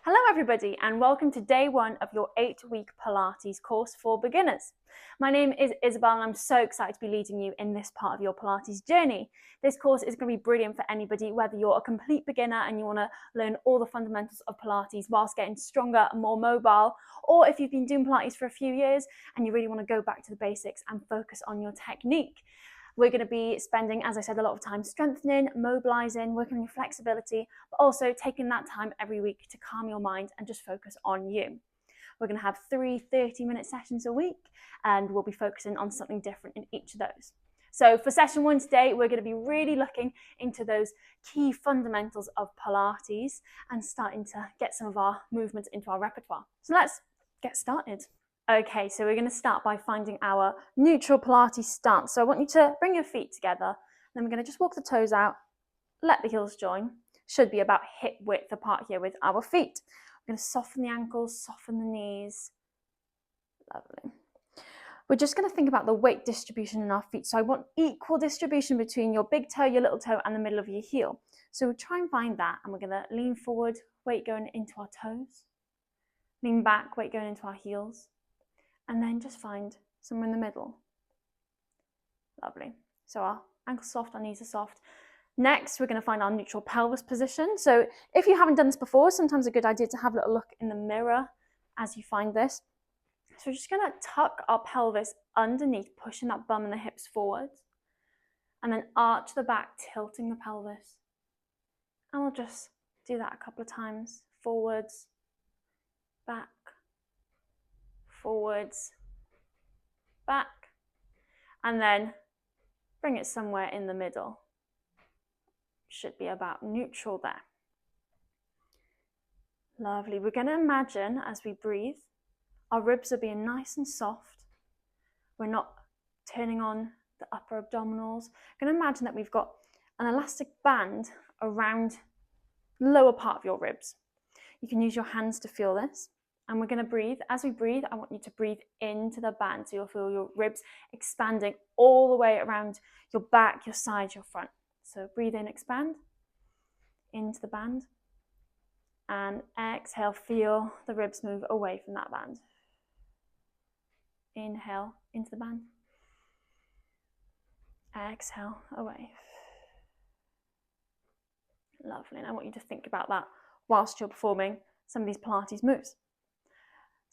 Hello everybody and welcome to day one of your 8-week Pilates course for beginners. My name is Isobel and I'm so excited to be leading you in this part of your Pilates journey. This course is going to be brilliant for anybody, whether you're a complete beginner and you want to learn all the fundamentals of Pilates whilst getting stronger and more mobile, or if you've been doing Pilates for a few years and you really want to go back to the basics and focus on your technique. We're going to be spending, as I said, a lot of time strengthening, mobilizing, working on your flexibility, but also taking that time every week to calm your mind and just focus on you. We're going to have 3 30-minute sessions a week, and we'll be focusing on something different in each of those. So for session 1 today, we're going to be really looking into those key fundamentals of Pilates and starting to get some of our movements into our repertoire. So let's get started. Okay, so we're going to start by finding our neutral Pilates stance. So I want you to bring your feet together. Then we're going to just walk the toes out, let the heels join. Should be about hip width apart here with our feet. We're going to soften the ankles, soften the knees. Lovely. We're just going to think about the weight distribution in our feet. So I want equal distribution between your big toe, your little toe, and the middle of your heel. So we'll try and find that, and we're going to lean forward, weight going into our toes. Lean back, weight going into our heels. And then just find somewhere in the middle. Lovely. So our ankles soft, our knees are soft. Next, we're going to find our neutral pelvis position. So if you haven't done this before, sometimes a good idea to have a little look in the mirror as you find this. So we're just going to tuck our pelvis underneath, pushing that bum and the hips forward. And then arch the back, tilting the pelvis. And we'll just do that a couple of times. Forwards, back, forwards, back, and then bring it somewhere in the middle. Should be about neutral there. Lovely. We're going to imagine as we breathe, our ribs are being nice and soft. We're not turning on the upper abdominals. We're going to imagine that we've got an elastic band around the lower part of your ribs. You can use your hands to feel this. And we're going to breathe. As we breathe, I want you to breathe into the band. So you'll feel your ribs expanding all the way around your back, your sides, your front. So breathe in, expand into the band. And exhale, feel the ribs move away from that band. Inhale into the band. Exhale, away. Lovely. And I want you to think about that whilst you're performing some of these Pilates moves.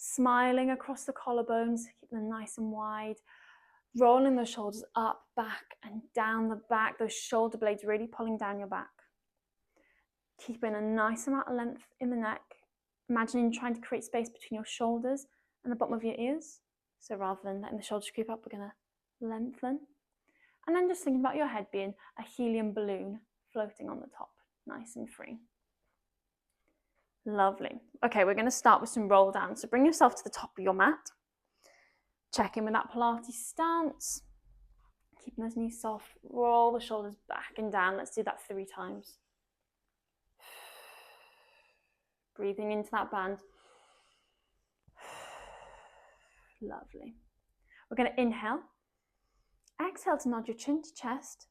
Smiling across the collarbones, keep them nice and wide. Rolling the shoulders up, back, and down the back. Those shoulder blades really pulling down your back. Keeping a nice amount of length in the neck. Imagining trying to create space between your shoulders and the bottom of your ears. So rather than letting the shoulders creep up, we're going to lengthen. And then just thinking about your head being a helium balloon floating on the top, nice and free. Lovely. Okay, we're going to start with some roll down. So bring yourself to the top of your mat. Check in with that Pilates stance. Keeping those knees soft. Roll the shoulders back and down. Let's do that 3 times. Breathing into that band. Lovely. We're going to inhale. Exhale to nod your chin to chest.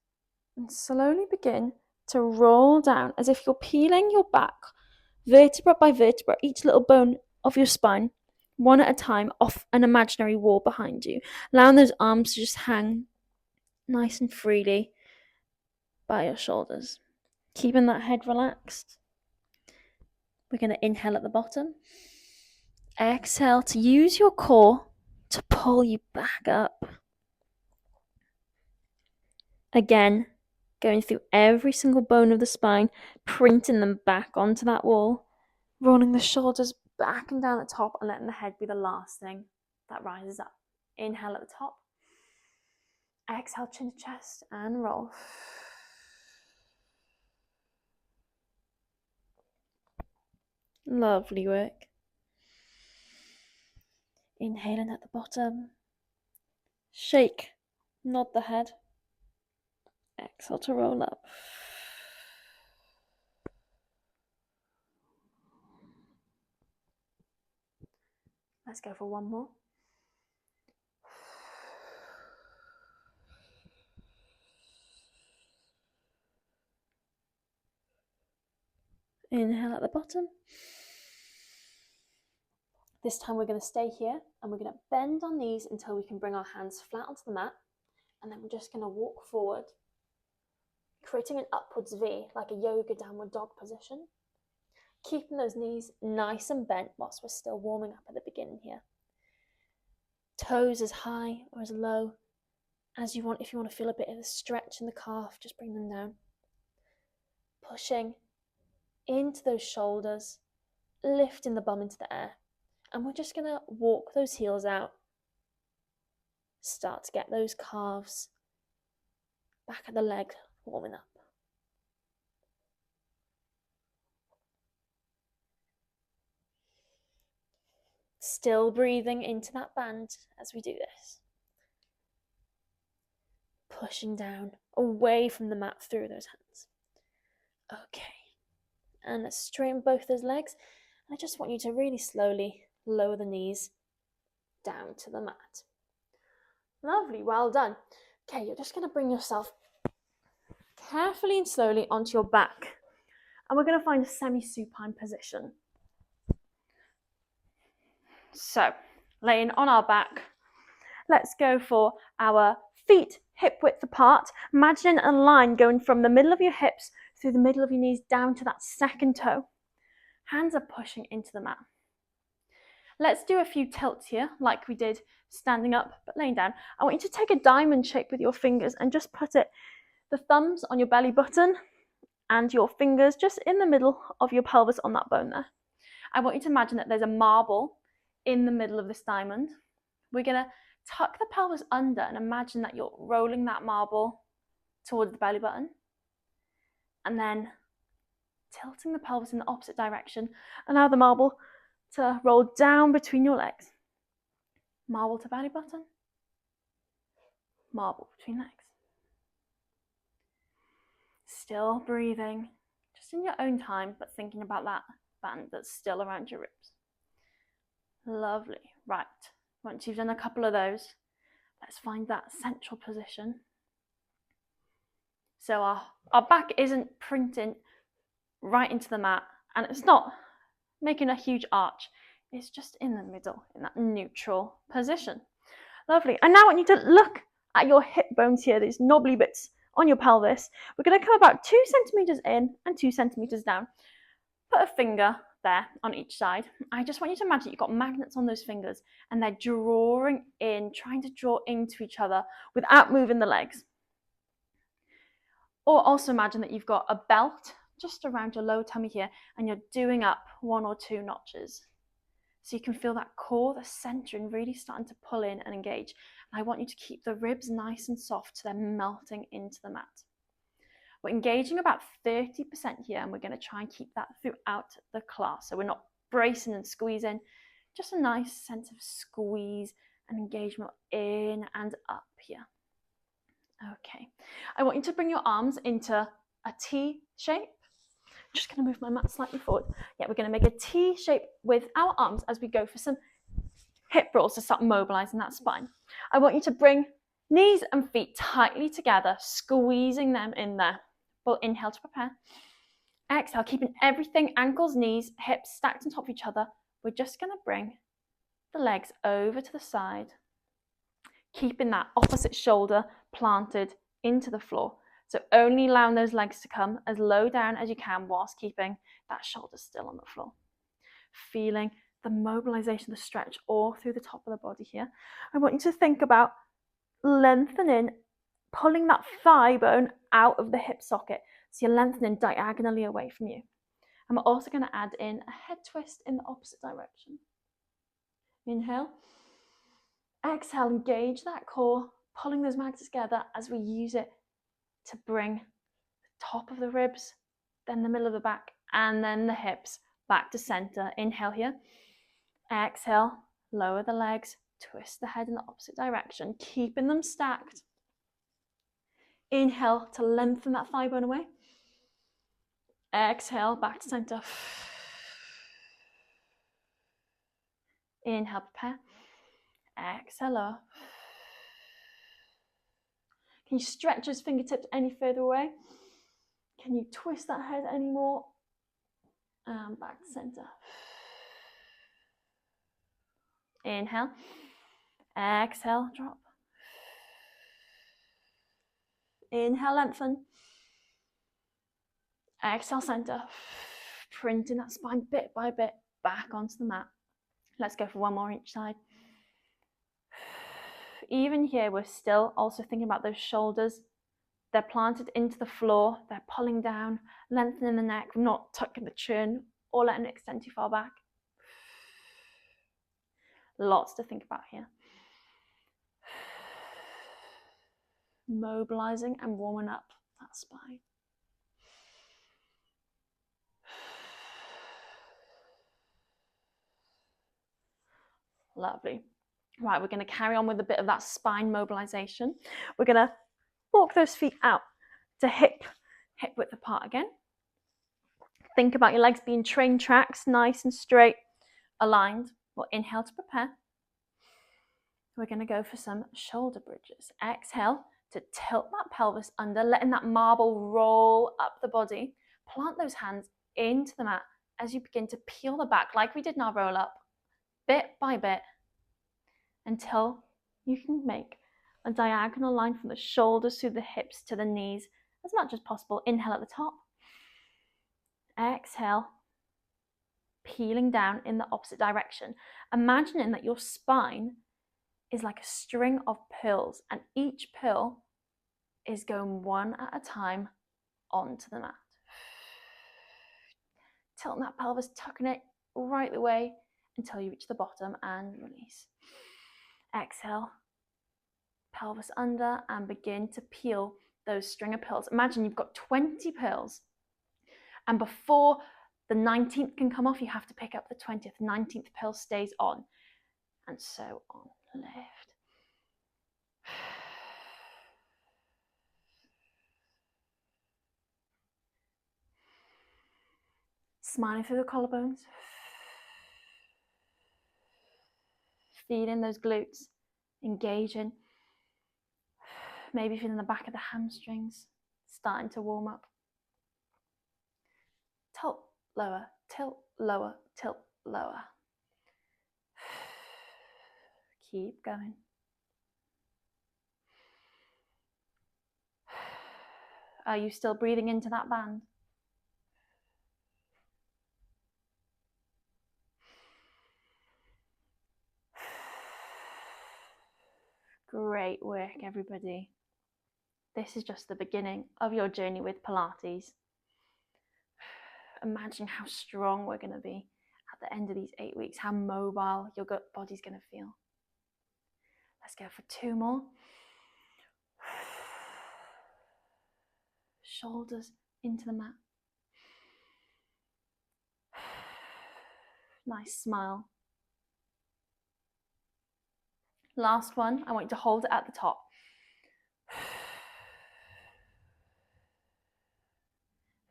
And slowly begin to roll down as if you're peeling your back vertebra by vertebra, each little bone of your spine, one at a time, off an imaginary wall behind you. Allowing those arms to just hang nice and freely by your shoulders. Keeping that head relaxed. We're going to inhale at the bottom. Exhale to use your core to pull you back up. Again, going through every single bone of the spine, printing them back onto that wall. Rolling the shoulders back and down at the top and letting the head be the last thing that rises up. Inhale at the top. Exhale, chin to chest and roll. Lovely work. Inhaling at the bottom. Shake, nod the head. Exhale to roll up. Let's go for one more. Inhale at the bottom. This time we're going to stay here and we're going to bend our knees until we can bring our hands flat onto the mat, and then we're just going to walk forward, creating an upwards V, like a yoga downward dog position, keeping those knees nice and bent whilst we're still warming up at the beginning here. Toes as high or as low as you want. If you want to feel a bit of a stretch in the calf, just bring them down. Pushing into those shoulders, lifting the bum into the air. And we're just going to walk those heels out. Start to get those calves back at the leg warming up. Still breathing into that band as we do this. Pushing down, away from the mat through those hands. Okay. And let's straighten both those legs. I just want you to really slowly lower the knees down to the mat. Lovely, well done. Okay, you're just going to bring yourself carefully and slowly onto your back. And we're going to find a semi-supine position. So, laying on our back, let's go for our feet hip width apart. Imagine a line going from the middle of your hips through the middle of your knees down to that second toe. Hands are pushing into the mat. Let's do a few tilts here, like we did standing up but laying down. I want you to take a diamond shape with your fingers and just put it, the thumbs on your belly button and your fingers just in the middle of your pelvis on that bone there. I want you to imagine that there's a marble in the middle of this diamond. We're going to tuck the pelvis under and imagine that you're rolling that marble towards the belly button. And then tilting the pelvis in the opposite direction. Allow the marble to roll down between your legs. Marble to belly button. Marble between legs. Still breathing, just in your own time, but thinking about that band that's still around your ribs. Lovely. Right. Once you've done a couple of those, let's find that central position. So our back isn't printing right into the mat, and it's not making a huge arch. It's just in the middle, in that neutral position. Lovely. And now I want you to look at your hip bones here, these knobbly bits on your pelvis. We're going to come about 2 centimeters in and 2 centimeters down. Put a finger there on each side. I just want you to imagine you've got magnets on those fingers and they're drawing in, trying to draw into each other without moving the legs. Or also imagine that you've got a belt just around your lower tummy here and you're doing up 1 or 2 notches. So you can feel that core, the centering, really starting to pull in and engage. And I want you to keep the ribs nice and soft so they're melting into the mat. We're engaging about 30% here, and we're going to try and keep that throughout the class. So we're not bracing and squeezing, just a nice sense of squeeze and engagement in and up here. Okay, I want you to bring your arms into a T shape. I'm just going to move my mat slightly forward. Yeah, we're going to make a T shape with our arms as we go for some hip rolls to start mobilizing that spine. I want you to bring knees and feet tightly together, squeezing them in there. We'll inhale to prepare. Exhale, keeping everything, ankles, knees, hips stacked on top of each other. We're just going to bring the legs over to the side, keeping that opposite shoulder planted into the floor. So only allowing those legs to come as low down as you can whilst keeping that shoulder still on the floor. Feeling the mobilization, the stretch all through the top of the body here. I want you to think about lengthening, pulling that thigh bone out of the hip socket. So you're lengthening diagonally away from you. And we're also going to add in a head twist in the opposite direction. Inhale. Exhale, engage that core, pulling those mags together as we use it to bring the top of the ribs, then the middle of the back, and then the hips back to center. Inhale here. Exhale, lower the legs, twist the head in the opposite direction, keeping them stacked. Inhale to lengthen that thigh bone away. Exhale, back to center. Inhale, prepare. Exhale, lower. Can you stretch those fingertips any further away? Can you twist that head any more? And back to center. Inhale. Exhale, drop. Inhale, lengthen. Exhale, center. Printing that spine bit by bit back onto the mat. Let's go for one more each side. Even here, we're still also thinking about those shoulders. They're planted into the floor. They're pulling down, lengthening the neck, not tucking the chin or letting it extend too far back. Lots to think about here. Mobilizing and warming up that spine. Lovely. Right, we're going to carry on with a bit of that spine mobilization. We're going to walk those feet out to hip width apart again. Think about your legs being train tracks, nice and straight, aligned. We'll inhale to prepare. We're going to go for some shoulder bridges. Exhale to tilt that pelvis under, letting that marble roll up the body. Plant those hands into the mat as you begin to peel the back, like we did in our roll up, bit by bit, until you can make a diagonal line from the shoulders through the hips to the knees as much as possible. Inhale at the top. Exhale, peeling down in the opposite direction. Imagining that your spine is like a string of pills, and each pill is going one at a time onto the mat. Tilting that pelvis, tucking it right the way until you reach the bottom and release. Exhale, pelvis under, and begin to peel those string of pills. Imagine you've got 20 pills, and before the 19th can come off, you have to pick up the 20th. 19th pill stays on, and so on. Lift. Smiling through the collarbones. Feeling those glutes, engaging. Maybe feeling the back of the hamstrings starting to warm up. Tilt, lower, tilt, lower, tilt, lower. Keep going. Are you still breathing into that band? Great work, everybody. This is just the beginning of your journey with Pilates. Imagine how strong we're going to be at the end of these 8 weeks, how mobile your gut body's going to feel. Let's go for 2 more. Shoulders into the mat. Nice smile. Last one, I want you to hold it at the top.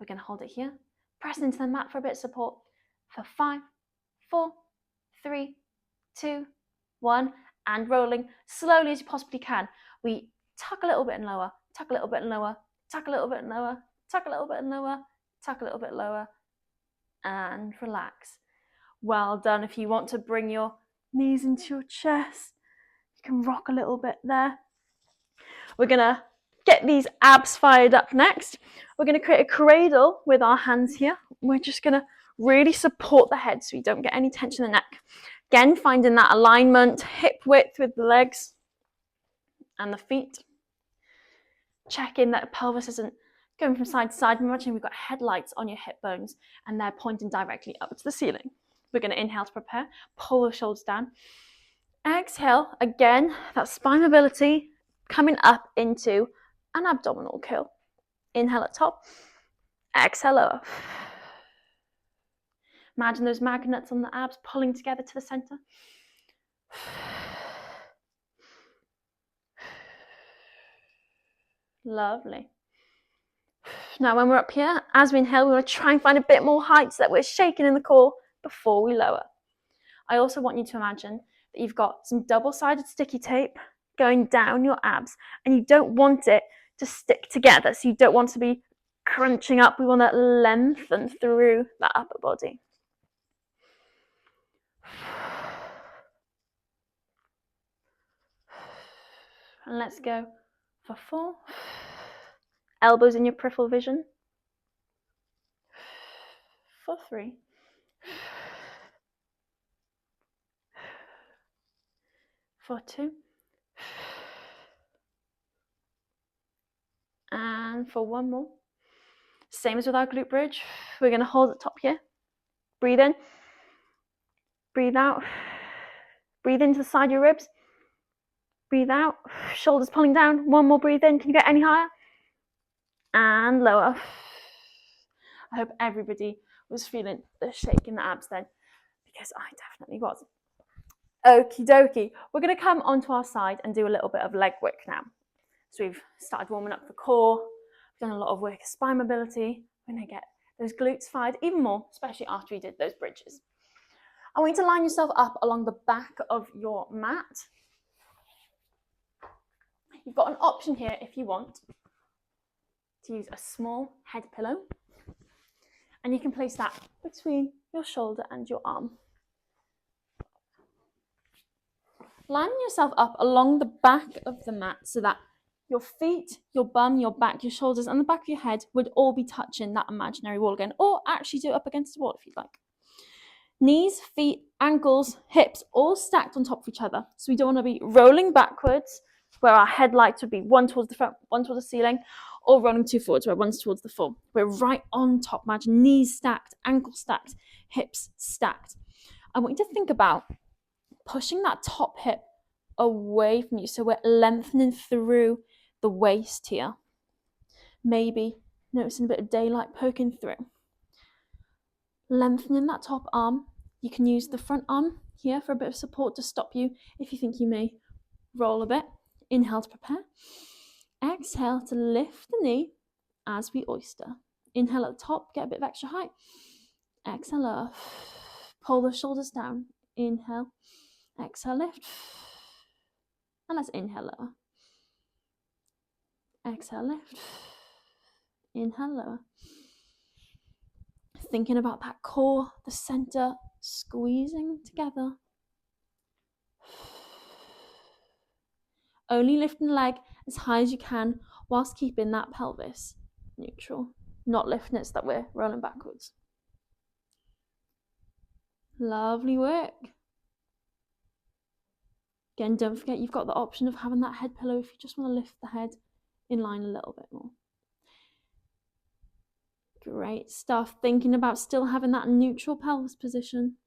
We're going to hold it here. Press into the mat for a bit of support. For 5, 4, 3, 2, 1, and rolling slowly as you possibly can. We tuck a little bit and lower, tuck a little bit and lower, tuck a little bit and lower, tuck a little bit and lower, tuck a little bit lower, and relax. Well done. If you want to bring your knees into your chest, you can rock a little bit there. We're going to get these abs fired up next. We're going to create a cradle with our hands here. We're just going to really support the head so you don't get any tension in the neck. Again, finding that alignment, hip width with the legs and the feet. Check in that the pelvis isn't going from side to side. Imagine we've got headlights on your hip bones and they're pointing directly up to the ceiling. We're going to inhale to prepare, pull the shoulders down. Exhale, again, that spine mobility coming up into an abdominal curl. Inhale at top, exhale lower. Imagine those magnets on the abs pulling together to the center. Lovely. Now when we're up here, as we inhale, we're going to try and find a bit more height so that we're shaking in the core before we lower. I also want you to imagine that you've got some double-sided sticky tape going down your abs, and you don't want it to stick together, so you don't want to be crunching up. We want to lengthen through that upper body. And let's go for 4. Elbows in your peripheral vision. For 3. For 2. And for 1 more. Same as with our glute bridge. We're going to hold at the top here. Breathe in. Breathe out. Breathe into the side of your ribs. Breathe out. Shoulders pulling down. 1 more breathe in. Can you get any higher? And lower. I hope everybody was feeling the shake in the abs then, because I definitely was. Okie dokie. We're going to come onto our side and do a little bit of leg work now. So we've started warming up the core. We've done a lot of work of spine mobility. We're going to get those glutes fired even more, especially after we did those bridges. I want you to line yourself up along the back of your mat. You've got an option here if you want to use a small head pillow, and you can place that between your shoulder and your arm. Line yourself up along the back of the mat so that your feet, your bum, your back, your shoulders, and the back of your head would all be touching that imaginary wall again, or actually do it up against the wall if you'd like. Knees, feet, ankles, hips, all stacked on top of each other. So we don't want to be rolling backwards, where our headlights would be one towards the front, one towards the ceiling, or rolling 2 forwards, where one's towards the floor. We're right on top. Imagine knees stacked, ankles stacked, hips stacked. I want you to think about pushing that top hip away from you. So we're lengthening through the waist here. Maybe noticing a bit of daylight poking through. Lengthening that top arm. You can use the front arm here for a bit of support to stop you if you think you may roll a bit. Inhale to prepare. Exhale to lift the knee as we oyster. Inhale at the top, get a bit of extra height. Exhale, lower. Pull the shoulders down. Inhale. Exhale, lift. And let's inhale, lower. Exhale, lift. Inhale, lower. Thinking about that core, the center, squeezing together. Only lifting the leg as high as you can whilst keeping that pelvis neutral. Not lifting it so that we're rolling backwards. Lovely work. Again, don't forget you've got the option of having that head pillow if you just want to lift the head in line a little bit more. Great stuff. Thinking about still having that neutral pelvis position.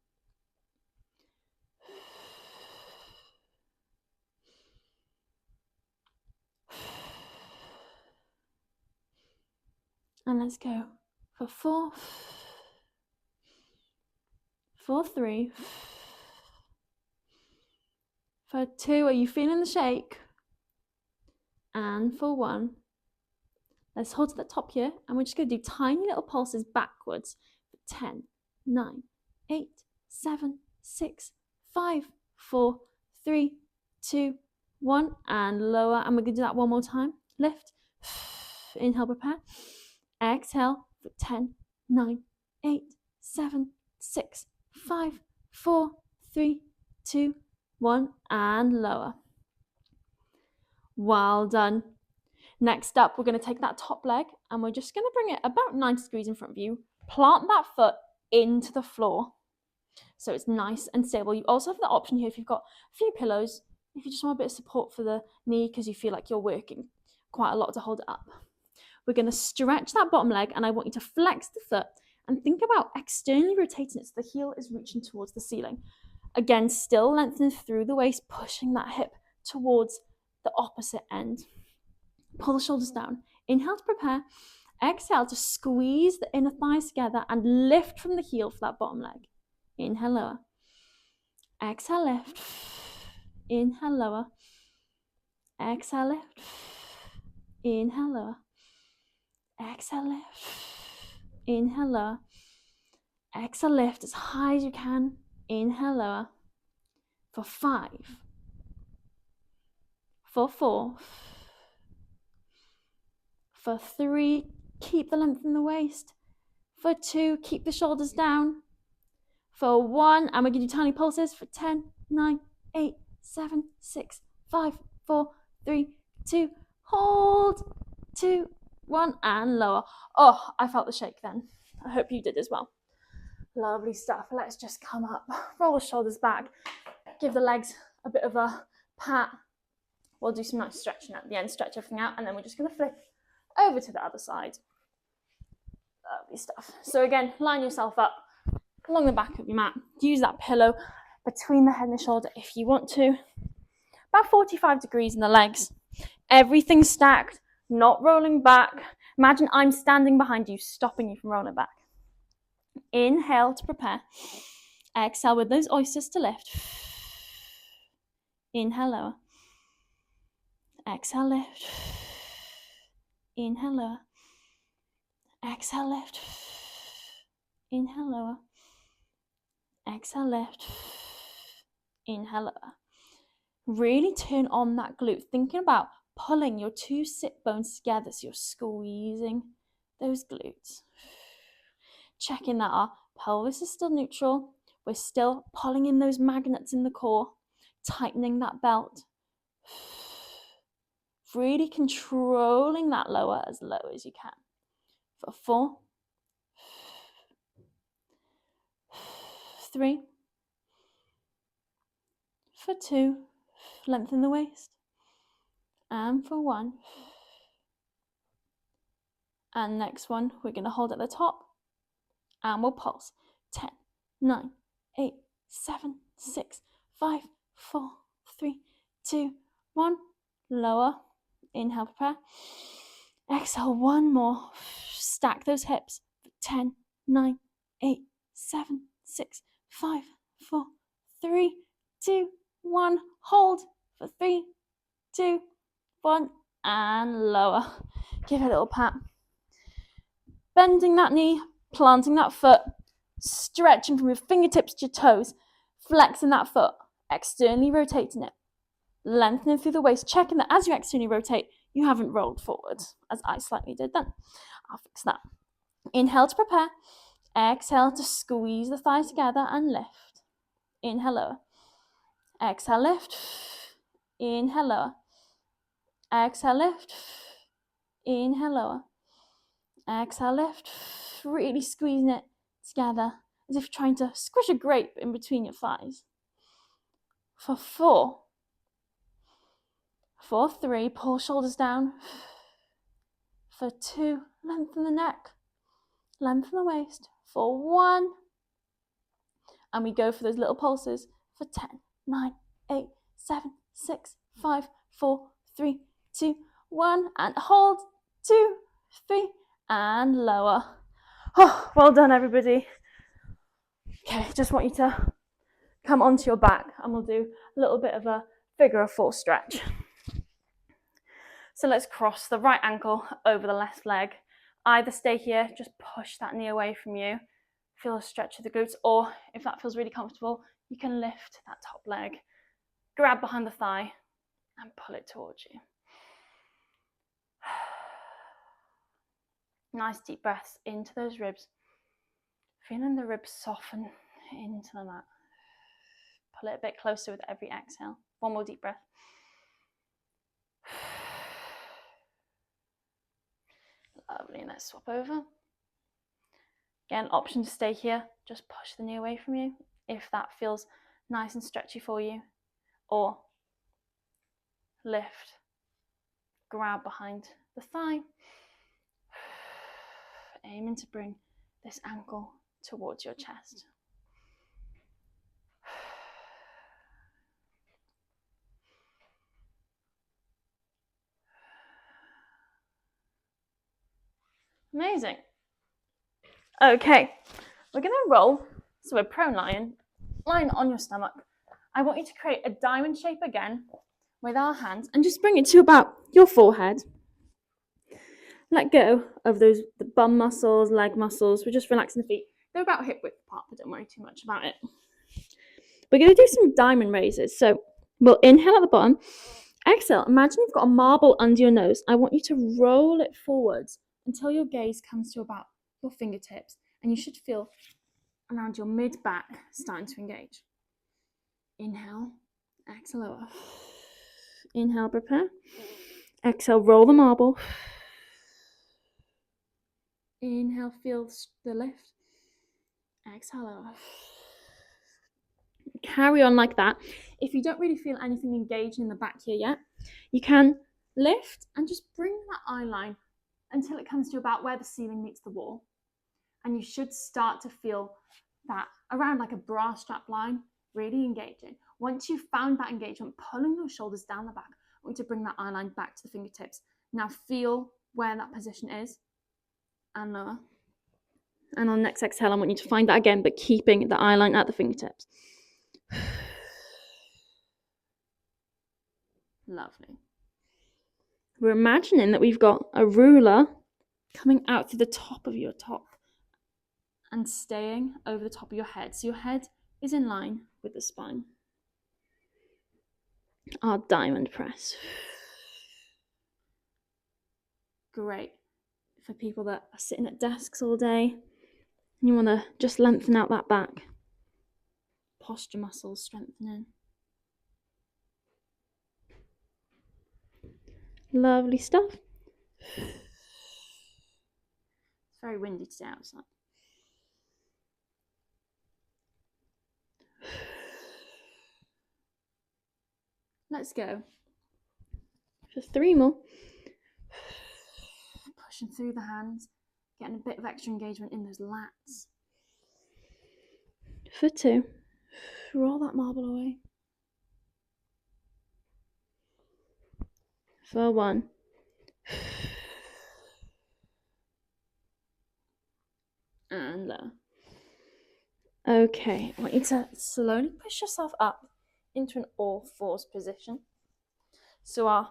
And let's go for 4, for 3, for 2. Are you feeling the shake? And for 1. Let's hold to the top here, and we're just going to do tiny little pulses backwards. 10, 9, 8, 7, 6, 5, 4, 3, 2, 1, and lower. And we're going to do that one more time. Lift. Inhale, prepare. Exhale for 10, 9, 8, 7, 6, 5, 4, 3, 2, 1, and lower. Well done. Next up, we're going to take that top leg and we're just going to bring it about 90 degrees in front of you. Plant that foot into the floor so it's nice and stable. You also have the option here if you've got a few pillows, if you just want a bit of support for the knee because you feel like you're working quite a lot to hold it up. We're going to stretch that bottom leg and I want you to flex the foot and think about externally rotating it so the heel is reaching towards the ceiling. Again, still lengthening through the waist, pushing that hip towards the opposite end. Pull the shoulders down. Inhale to prepare. Exhale to squeeze the inner thighs together and lift from the heel for that bottom leg. Inhale, lower. Exhale, lift. Inhale, lower. Exhale, lift. Inhale, lower. Exhale, lift. Inhale, lower. Exhale, lift as high as you can. Inhale, lower. For 5. For 4. For 3, keep the length in the waist. For 2, keep the shoulders down. For 1, and we're going to do tiny pulses for 10, 9, 8, 7, 6, 5, 4, 3, 2, hold, 2, 1, and lower. Oh, I felt the shake then. I hope you did as well. Lovely stuff. Let's just come up, roll the shoulders back, give the legs a bit of a pat. We'll do some nice stretching at the end, stretch everything out, and then we're just going to flip over to the other side. Lovely stuff. So again, line yourself up along the back of your mat. Use that pillow between the head and the shoulder if you want to. About 45 degrees in the legs. Everything stacked, not rolling back. Imagine I'm standing behind you, stopping you from rolling back. Inhale to prepare. Exhale with those oysters to lift. Inhale, lower. Exhale, lift. Inhale, lower. Exhale, lift. Inhale, lower. Exhale, lift. Inhale, lower. Really turn on that glute. Thinking about pulling your two sit bones together so you're squeezing those glutes. Checking that our pelvis is still neutral. We're still pulling in those magnets in the core, tightening that belt. Really controlling that lower as low as you can. For 4, 3, for 2, lengthen the waist, and for 1. And next one, we're going to hold at the top, and we'll pulse. 10, 9, 8, 7, 6, 5, 4, 3, 2, 1. Lower. Inhale, prepare. Exhale, one more. Stack those hips. 10, 9, 8, 7, 6, 5, 4, 3, 2, 1. Hold for 3, 2, 1. And lower. Give it a little pat. Bending that knee, planting that foot, stretching from your fingertips to your toes, flexing that foot, externally rotating it, lengthening through the waist, checking that as you externally rotate, you haven't rolled forward, as I slightly did then. I'll fix that. Inhale to prepare. Exhale to squeeze the thighs together and lift. Inhale, lower. Exhale, lift. Inhale, lower. Exhale, lift. Inhale, lower. Exhale, lift. Really squeezing it together as if you're trying to squish a grape in between your thighs. For 4, 3, pull shoulders down. For 2, lengthen the neck, lengthen the waist. For 1, and we go for those little pulses. For 10, 9, 8, 7, 6, 5, 4, 3, 2, 1, and hold. 2, 3, and lower. Oh, well done, everybody. Okay, just want you to come onto your back, and we'll do a little bit of a figure of 4 stretch. So let's cross the right ankle over the left leg. Either stay here, just push that knee away from you, feel a stretch of the glutes, or if that feels really comfortable, you can lift that top leg, grab behind the thigh, and pull it towards you. Nice deep breaths into those ribs, feeling the ribs soften into the mat. Pull it a bit closer with every exhale. One more deep breath. Lovely, let's swap over. Again, option to stay here, just push the knee away from you if that feels nice and stretchy for you, or lift, grab behind the thigh, aiming to bring this ankle towards your chest. Amazing. Okay, we're going to roll. So we're prone lying on your stomach. I want you to create a diamond shape again with our hands and just bring it to about your forehead. Let go of the bum muscles, leg muscles. We're just relaxing the feet. They're about hip width apart, but don't worry too much about it. We're going to do some diamond raises. So we'll inhale at the bottom. Exhale. Imagine you've got a marble under your nose. I want you to roll it forwards until your gaze comes to about your fingertips, and you should feel around your mid-back starting to engage. Inhale. Exhale, lower. Inhale, prepare. Exhale, roll the marble. Inhale, feel the lift. Exhale over. Carry on like that. If you don't really feel anything engaged in the back here yet, you can lift and just bring that eye line until it comes to about where the ceiling meets the wall. And you should start to feel that around like a bra strap line, really engaging. Once you've found that engagement, pulling those shoulders down the back, I want you to bring that eye line back to the fingertips. Now feel where that position is and lower. And on next exhale, I want you to find that again, but keeping the eye line at the fingertips. Lovely. We're imagining that we've got a ruler coming out to the top of your top and staying over the top of your head. So your head is in line with the spine. Our diamond press. Great for people that are sitting at desks all day. You want to just lengthen out that back. Posture muscles strengthening. Lovely stuff. It's very windy today outside. Let's go for 3 more. Pushing through the hands, getting a bit of extra engagement in those lats. For 2, roll that marble away. For 1. And low. Okay, I want you to slowly push yourself up into an all-fours position. So our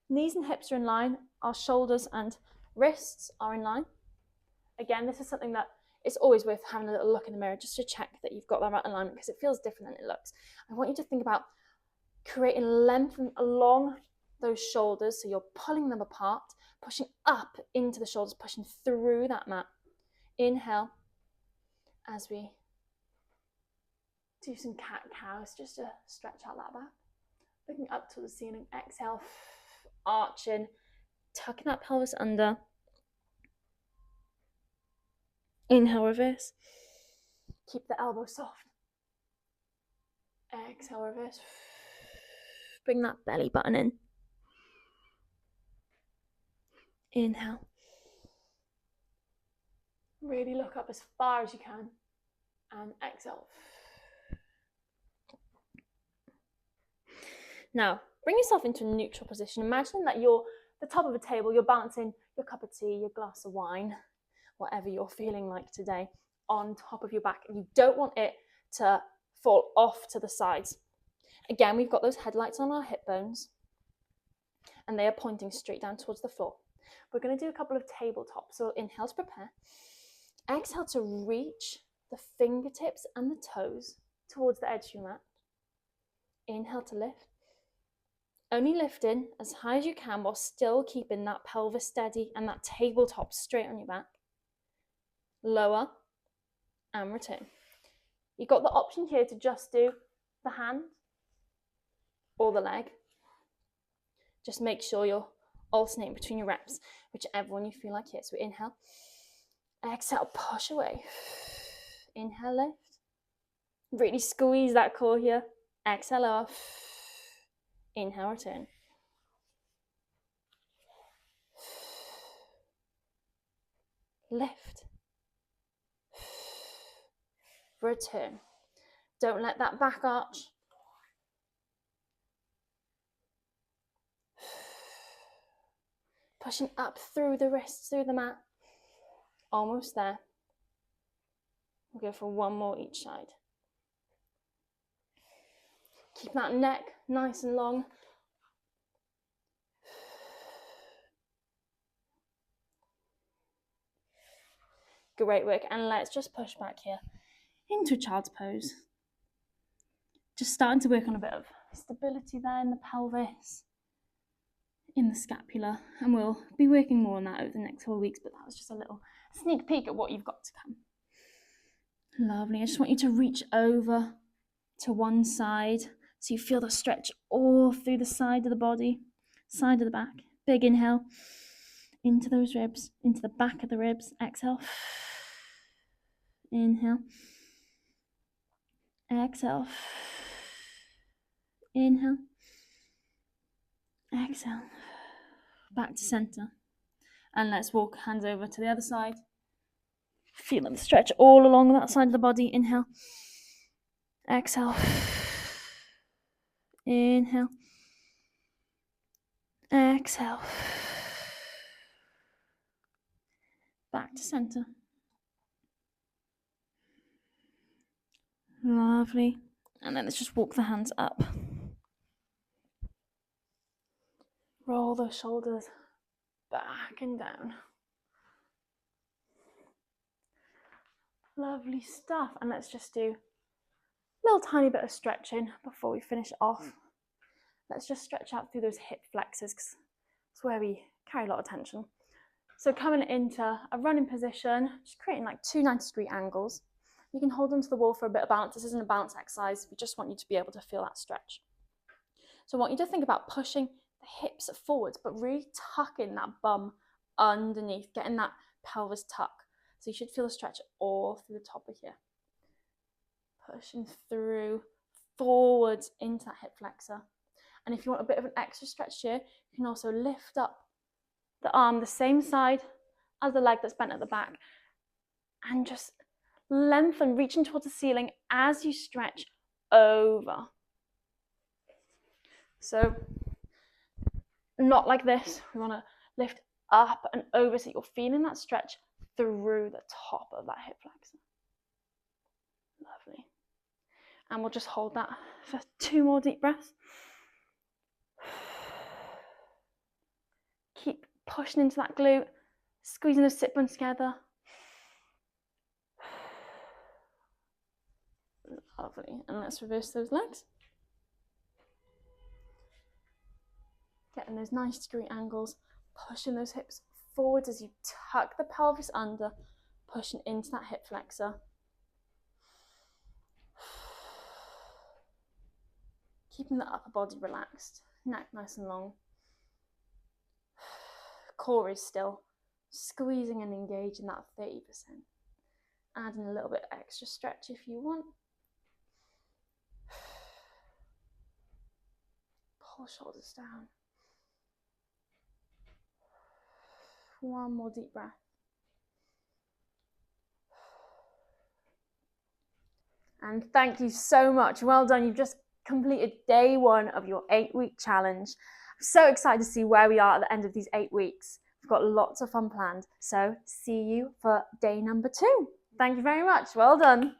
knees and hips are in line, our shoulders and wrists are in line. Again, this is something that it's always worth having a little look in the mirror just to check that you've got that right alignment, because it feels different than it looks. I want you to think about creating length along those shoulders, so you're pulling them apart, pushing up into the shoulders, pushing through that mat. Inhale as we do some cat-cows just to stretch out that back. Looking up to the ceiling. Exhale, arching, tucking that pelvis under. Inhale, reverse. Keep the elbows soft. Exhale, reverse. Bring that belly button in. Inhale. Really look up as far as you can. And exhale. Now, bring yourself into a neutral position. Imagine that you're the top of a table, you're balancing your cup of tea, your glass of wine, whatever you're feeling like today, on top of your back. And you don't want it to fall off to the sides. Again, we've got those headlights on our hip bones, and they are pointing straight down towards the floor. We're going to do a couple of tabletops. So inhale to prepare. Exhale to reach the fingertips and the toes towards the edge of your mat. Inhale to lift. Only lifting as high as you can while still keeping that pelvis steady and that tabletop straight on your back. Lower and return. You've got the option here to just do the hand or the leg. Just make sure you're alternating between your reps, whichever one you feel like here. So inhale, exhale, push away. Inhale, lift. Really squeeze that core here. Exhale off. Inhale, return. Lift. Return. Don't let that back arch. Pushing up through the wrists, through the mat. Almost there. We'll go for 1 more each side. Keep that neck nice and long. Great work. And let's just push back here into a child's pose. Just starting to work on a bit of stability there in the pelvis, in the scapula, and we'll be working more on that over the next 4 weeks, but that was just a little sneak peek at what you've got to come. Lovely. I just want you to reach over to one side, So you feel the stretch all through the side of the body, side of the back. Big inhale into those ribs, into the back of the ribs. Exhale. Inhale. Exhale. Inhale. Exhale. Back to center. And let's walk hands over to the other side. Feeling the stretch all along that side of the body. Inhale. Exhale. Inhale. Exhale. Back to center. Lovely. And then let's just walk the hands up. Roll those shoulders back and down. Lovely stuff. And let's just do a little tiny bit of stretching before we finish off. Let's just stretch out through those hip flexors because it's where we carry a lot of tension. So coming into a running position, just creating like two 90-degree angles. You can hold onto the wall for a bit of balance. This isn't a balance exercise. We just want you to be able to feel that stretch. So I want you to think about pushing the hips forwards, but really tucking that bum underneath, getting that pelvis tuck. So you should feel a stretch all through the top of here. Pushing through, forwards into that hip flexor. And if you want a bit of an extra stretch here, you can also lift up the arm the same side as the leg that's bent at the back and just lengthen, reaching towards the ceiling as you stretch over. So not like this. We want to lift up and over so you're feeling that stretch through the top of that hip flexor. Lovely. And we'll just hold that for 2 more deep breaths. Keep pushing into that glute, squeezing those sit bones together. Lovely. And let's reverse those legs. Getting those 90-degree angles, pushing those hips forwards as you tuck the pelvis under, pushing into that hip flexor. Keeping the upper body relaxed, neck nice and long. Core is still squeezing and engaging that 30%. Adding a little bit extra stretch if you want. Pull shoulders down. 1 more deep breath. And thank you so much. Well done. You've just completed day 1 of your 8-week challenge. I'm so excited to see where we are at the end of these 8 weeks. We've got lots of fun planned. So see you for day number 2. Thank you very much. Well done.